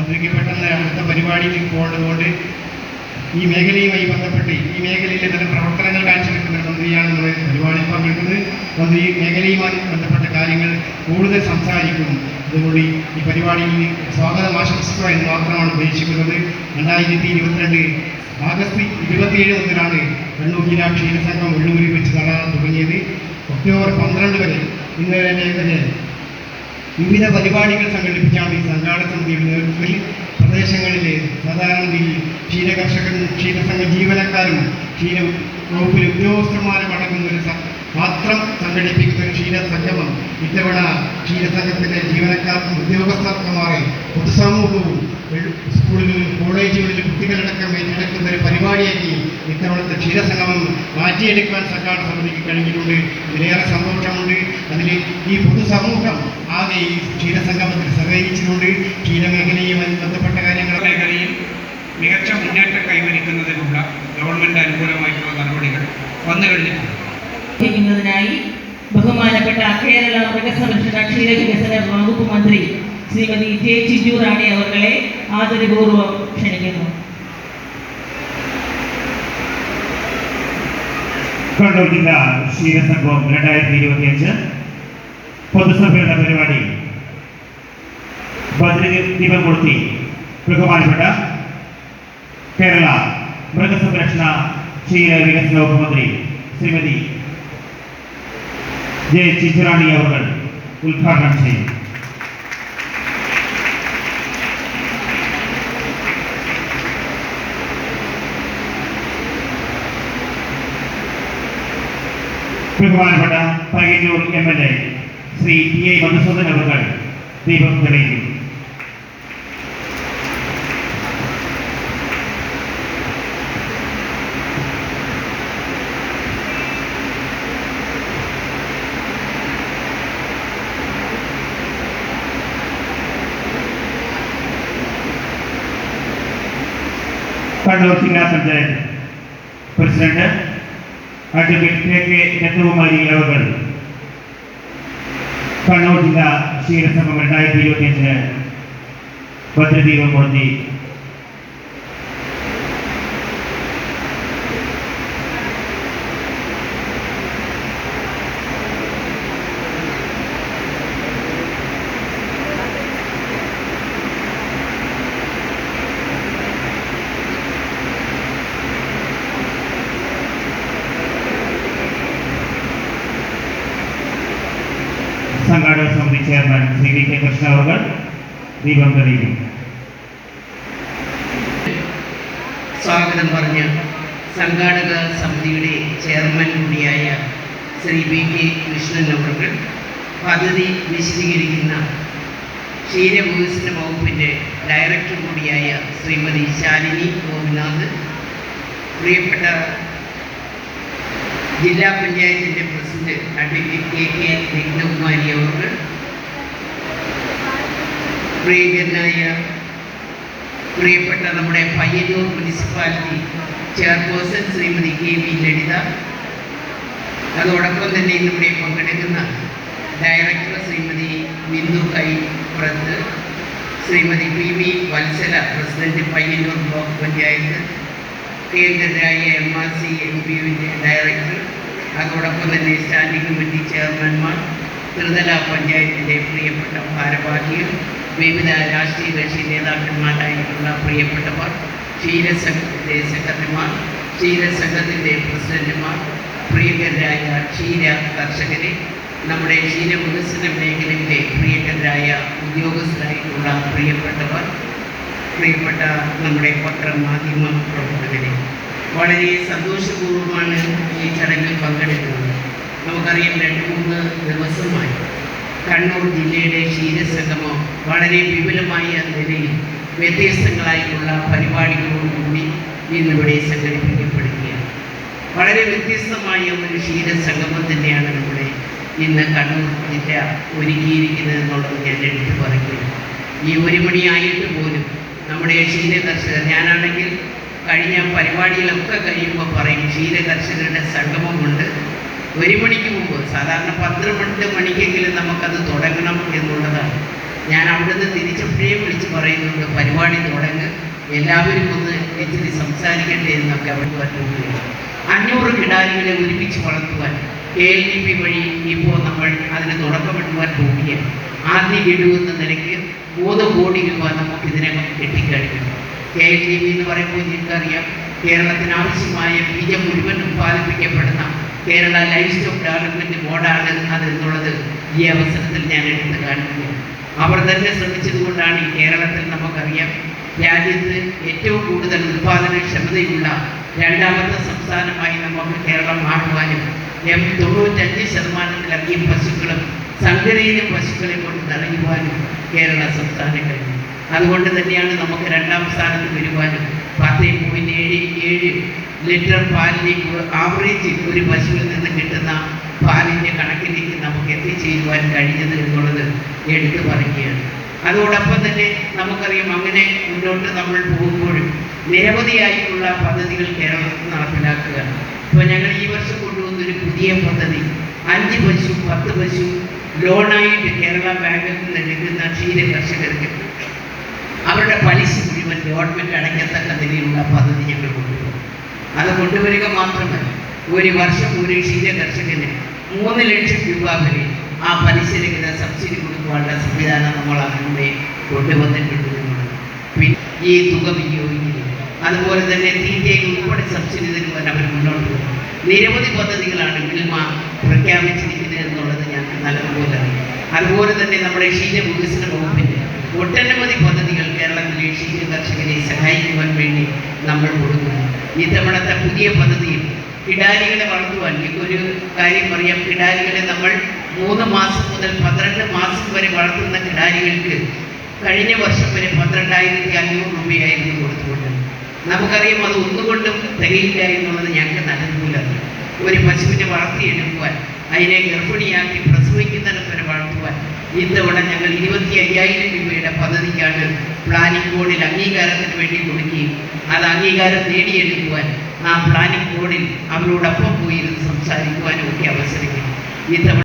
മന്ത്രിക്ക് പെട്ടെന്ന് അടുത്ത പരിപാടിയിൽ പോകേണ്ടതുകൊണ്ട് ഈ മേഖലയുമായി ബന്ധപ്പെട്ട് ഈ മേഖലയിലെ ചില പ്രവർത്തനങ്ങൾ കാഴ്ചവെക്കുന്ന മന്ത്രിയാണ് നമ്മുടെ പരിപാടിയിൽ പങ്കെടുക്കുന്നത്. മന്ത്രി മേഖലയുമായി ബന്ധപ്പെട്ട കാര്യങ്ങൾ കൂടുതൽ സംസാരിക്കും. അതുകൊണ്ട് ഈ പരിപാടിയിൽ സ്വാഗതം ആശംസിക്കുക എന്ന് മാത്രമാണ് ഉദ്ദേശിക്കുന്നത്. 2022 ആഗസ്റ്റ് 27 മുതലാണ് കണ്ണൂർ ജില്ലാ ക്ഷീരസംഘം വെള്ളൂരിൽ വെച്ച് നടത്താൻ തുടങ്ങിയത്. ഒക്ടോബർ 12 വരെ ഇന്നുവരെ വിവിധ പരിപാടികൾ സംഘടിപ്പിച്ചാണ് ഈ സംഘാടക സമിതിയുടെ നേതൃത്വത്തിൽ പ്രദേശങ്ങളിലെ സാധാരണ ക്ഷീരകർഷകരും ക്ഷീരസംഘ ജീവനക്കാരും ക്ഷീര വകുപ്പിലെ ഉദ്യോഗസ്ഥന്മാരും അടങ്ങുന്ന ഒരു മാത്രം സംഘടിപ്പിക്കുന്ന ഒരു ക്ഷീരസംഗമം ഇത്തവണ ക്ഷീരസംഘത്തിലെ ജീവനക്കാർക്കും ഉദ്യോഗസ്ഥർക്കുമാറി പൊതുസമൂഹവും സ്കൂളുകളിലും കോളേജുകളിലും കുട്ടികളടക്കം ഏറ്റെടുക്കുന്ന ഒരു പരിപാടിയാക്കി ഇത്തവണത്തെ ക്ഷീരസംഗമം മാറ്റിയെടുക്കാൻ സംഘാടക സമിതിക്ക് കഴിഞ്ഞിട്ടുണ്ട്. ഇതിലേറെ സന്തോഷമുണ്ട്. അതിൽ ഈ പൊതുസമൂഹം ആകെ ഈ ക്ഷീരസംഗമത്തിൽ സഹകരിച്ചിട്ടുണ്ട്. ക്ഷീരമേഖലയുമായി ബന്ധപ്പെട്ട മേഖലയിൽ മികച്ച മുന്നേറ്റം കൈവരിക്കുന്നതിനുള്ള ഗവൺമെൻറ് അനുകൂലമായിട്ടുള്ള നടപടികൾ വന്നു കഴിഞ്ഞിട്ടുണ്ട്. ബഹുമാനപ്പെട്ട കേരള മൃഗസംരക്ഷണ ക്ഷീരവികസന വകുപ്പ് മന്ത്രി ശ്രീമതി ജെ ചിഞ്ചു റാണി അവരെ ആദരപൂർവ്വം ക്ഷണിക്കുന്നു. കണ്ണൂർ ജില്ലാ ക്ഷീരസംഘം 2025 പൊതുസഭയുടെ പരിപാടി ദീപം കൊളുത്തി ബഹുമാനപ്പെട്ട കേരള മൃഗസംരക്ഷണ ക്ഷീര വികസന വകുപ്പ് മന്ത്രി ശ്രീമതി ജെ ചിഞ്ചുറാണി അവർ ഉദ്ഘാടനം ചെയ്യും. ബഹുമാനപ്പെട്ട പയ്യന്നൂർ MLA ശ്രീ PI മധുസൂദൻ അവർ ദീപം തെളിയിക്കും. കണ്ണൂർ ജില്ലാ panchayat president advocate KK Ratnakumari അവർ കണ്ണൂർ ജില്ലാ ക്ഷീരസംഘം 2025 ഭദ്രദീപം കൊളുത്തി സംഘാടക സമിതി ചെയർമാൻ ശ്രീ VK കൃഷ്ണ അവർ ദീപം തെളിയിക്കും. സ്വാഗതം പറഞ്ഞ സംഘാടക സമിതിയുടെ ചെയർമാൻ കൂടിയായ ശ്രീ VK കൃഷ്ണൻ അവർ പദ്ധതി വിശദീകരിക്കുന്ന ക്ഷീരവികസന വകുപ്പിൻ്റെ ഡയറക്ടർ കൂടിയായ ശ്രീമതി ശാലിനി ഗോപിനാഥ്, പ്രിയപ്പെട്ട ജില്ലാ പഞ്ചായത്തിൻ്റെ പ്രസിഡന്റ് അഡ്വക്കേറ്റ് KK രത്നകുമാരി അവർ, പ്രിയപ്പെട്ട നമ്മുടെ Payyanur municipality chairperson Shrimati KV Lalitha, അതോടൊപ്പം തന്നെ നമ്മുടെ പങ്കെടുക്കുന്ന director Shrimati Bindu Kaiprath, Shrimati PV Vatsala president Payyanur block panchayat, കേന്ദ്രരായ MRC MPUവിൻ്റെ ഡയറക്ടർ, അതോടൊപ്പം തന്നെ സ്റ്റാൻഡിംഗ് കമ്മിറ്റി ചെയർമാൻമാർ, ത്രിതല പഞ്ചായത്തിൻ്റെ പ്രിയപ്പെട്ട ഭാരവാഹികൾ, വിവിധ രാഷ്ട്രീയ കക്ഷി നേതാക്കന്മാരായിട്ടുള്ള പ്രിയപ്പെട്ടവർ, ക്ഷീരസംഘത്തിൻ്റെ സെക്രട്ടറിമാർ, ക്ഷീരസംഘത്തിൻ്റെ പ്രസിഡന്റുമാർ, പ്രിയങ്കരായ ക്ഷീര കർഷകരെ, നമ്മുടെ ക്ഷീരവികസന മേഖലയിലെ പ്രിയങ്കരായ ഉദ്യോഗസ്ഥരായിട്ടുള്ള പ്രിയപ്പെട്ടവർ, പ്രിയപ്പെട്ട നമ്മുടെ പത്രമാധ്യമ പ്രവർത്തകരെ, വളരെ സന്തോഷപൂർവ്വമാണ് ഈ ചടങ്ങിൽ പങ്കെടുക്കുന്നത്. നമുക്കറിയാം 2-3 ദിവസമായി കണ്ണൂർ ജില്ലയുടെ ക്ഷീരസംഗമം വളരെ വിപുലമായ നിലയിൽ വ്യത്യസ്തങ്ങളായിട്ടുള്ള പരിപാടികളോടുകൂടി ഇന്നിവിടെ സംഘടിപ്പിക്കപ്പെടുകയാണ്. വളരെ വ്യത്യസ്തമായ ഒരു ക്ഷീരസംഗമം തന്നെയാണ് നമ്മുടെ ഇന്ന് കണ്ണൂർ ജില്ല ഒരുക്കിയിരിക്കുന്നത് എന്നുള്ളത് ഞാൻ എടുത്തു പറയുകയാണ്. ഈ 1 മണിയായിട്ട് പോലും നമ്മുടെ ക്ഷീരകർഷകർ, ഞാനാണെങ്കിൽ കഴിഞ്ഞ പരിപാടികളൊക്കെ കഴിയുമ്പോൾ പറയും ക്ഷീരകർഷകരുടെ സംഗമമുണ്ട്. 1 മണിക്ക് മുമ്പ്, സാധാരണ 12 മണിക്കെങ്കിലും നമുക്കത് തുടങ്ങണം എന്നുള്ളതാണ്. ഞാൻ അവിടുന്ന് തിരിച്ചപ്പോഴേ വിളിച്ച് പറയുന്നുണ്ട്, പരിപാടി തുടങ്ങ്, എല്ലാവരും ഒന്ന് ഇച്ചിരി സംസാരിക്കട്ടെ എന്നൊക്കെ അവർ പറയുകയാണ്. 500 കിടാരികളെ ഒരുമിച്ച് വളർത്തുവാൻ KLDP വഴി ഇപ്പോൾ നമ്മൾ അതിന് തുടക്കമിടുവാൻ പോവുകയാണ്. ആദ്യ ഗഡു എന്ന നിലയ്ക്ക് 3 കോടി രൂപ നമുക്ക് ഇതിനകം കിട്ടിക്കഴിഞ്ഞു. KLDP എന്ന് പറയുമ്പോൾ നിങ്ങൾക്കറിയാം, കേരളത്തിന് ആവശ്യമായ ബീജം മുഴുവൻ ഉത്പാദിപ്പിക്കപ്പെടുന്ന കേരള ലൈഫ് സ്റ്റോക്ക് ഡെവലപ്മെൻറ്റ് ബോർഡാണ് അതെന്നുള്ളത് ഈ അവസരത്തിൽ ഞാൻ എടുത്ത് കാണിക്കുകയാണ്. അവർ തന്നെ ശ്രമിച്ചതുകൊണ്ടാണ് ഈ കേരളത്തിൽ നമുക്കറിയാം രാജ്യത്ത് ഏറ്റവും കൂടുതൽ ഉത്പാദനക്ഷമതയുള്ള 2ാമത്തെ സംസ്ഥാനമായി നമുക്ക് കേരളം മാറുവാനും 95% പശുക്കളും സങ്കരയിന പശുക്കളെ കൊണ്ട് നിറയുവാനും കേരള സംസ്ഥാനം കഴിഞ്ഞു. അതുകൊണ്ട് തന്നെയാണ് നമുക്ക് 2ാം സ്ഥാനത്ത് വരുവാനും 10.77 ലിറ്റർ പാലിലേക്ക് ആവറേജ് ഒരു പശുവിൽ നിന്ന് കിട്ടുന്ന പാലിൻ്റെ കണക്കിലേക്ക് നമുക്ക് എത്തിച്ചേരുവാൻ കഴിഞ്ഞത് എന്നുള്ളത് എടുത്തു പറയുകയാണ്. അതോടൊപ്പം തന്നെ നമുക്കറിയാം, അങ്ങനെ മുന്നോട്ട് നമ്മൾ പോകുമ്പോഴും നിരവധിയായിട്ടുള്ള പദ്ധതികൾ കേരളത്തിൽ നടപ്പിലാക്കുകയാണ്. ഇപ്പോൾ ഞങ്ങൾ ഈ വർഷം കൊണ്ടുവന്നൊരു പുതിയ പദ്ധതി 5 പശു 10 പശു ലോണായിട്ട് കേരള ബാങ്കിൽ നിന്ന് എടുക്കുന്ന ക്ഷീര കർഷകർക്ക് അവരുടെ പലിശ മുഴുവൻ ഗവൺമെൻറ് അടയ്ക്കത്തക്ക നിലയിലുള്ള പദ്ധതി ഞങ്ങൾ കൊണ്ടുവരും. അത് കൊണ്ടുവരിക മാത്രമല്ല, ഒരു വർഷം ഒരു ക്ഷീര കർഷകന് 3 ലക്ഷം രൂപ വരെ ആ പലിശരഹിത സബ്സിഡി കൊടുക്കുവാനുള്ള സംവിധാനം നമ്മൾ അതിലൂടെ കൊണ്ടുവന്നിട്ടുണ്ട് എന്നുള്ളത്. പിന്നെ ഈ തുക വിനിയോഗിക്കുന്നത്, അതുപോലെ തന്നെ തീറ്റയിൽ ഉൾപ്പെടെ സബ്സിഡി തരുവാൻ അവർ മുന്നോട്ട് പോകും. നിരവധി പദ്ധതികളാണ് മിൽമ പ്രഖ്യാപിച്ചിരിക്കുന്നത് എന്നുള്ളത് ഞങ്ങൾക്ക് നല്ലതുപോലെ അറിയാം. അതുപോലെ തന്നെ നമ്മുടെ ക്ഷീര വികസന വകുപ്പിൻ്റെ ഒട്ടനവധി പദ്ധതികൾ കേരളത്തിലെ ക്ഷീര കർഷകരെ സഹായിക്കുവാൻ വേണ്ടി നമ്മൾ കൊടുക്കുന്നു. ഇത്തവണത്തെ പുതിയ പദ്ധതിയിൽ കിടാരികളെ വളർത്തുവാൻ ഒരു കാര്യം പറയാം. കിടാരികളെ നമ്മൾ 3 മാസം മുതൽ 12 മാസം വരെ വളർത്തുന്ന കിടാരികൾക്ക് കഴിഞ്ഞ വർഷം വരെ 12,500 രൂപയായിരുന്നു കൊടുത്തുകൊണ്ടത്. നമുക്കറിയാം അത് ഒന്നുകൊണ്ടും തികയില്ല എന്നുള്ളത് ഞങ്ങൾക്ക് നല്ലതുപോലെ അറിയാം. ഒരു പശുവിനെ വളർത്തിയെടുക്കുവാൻ, അതിനെ ഗർഭിണിയാക്കി പ്രസവിക്കുന്നിടം വരെ വളർത്തുവാൻ ഇത്തവണ ഞങ്ങൾ 25,000 രൂപയുടെ പദ്ധതിക്കാണ് പ്ലാനിംഗ് ബോർഡിൽ അംഗീകാരത്തിന് വേണ്ടി കൊടുക്കുകയും അത് അംഗീകാരം നേടിയെടുക്കുവാൻ ആ പ്ലാനിംഗ് ബോർഡിൽ അവരോടൊപ്പം പോയിരുന്ന് സംസാരിക്കുവാനും ഒക്കെ അവസരം കിട്ടി. ഇത്തവണ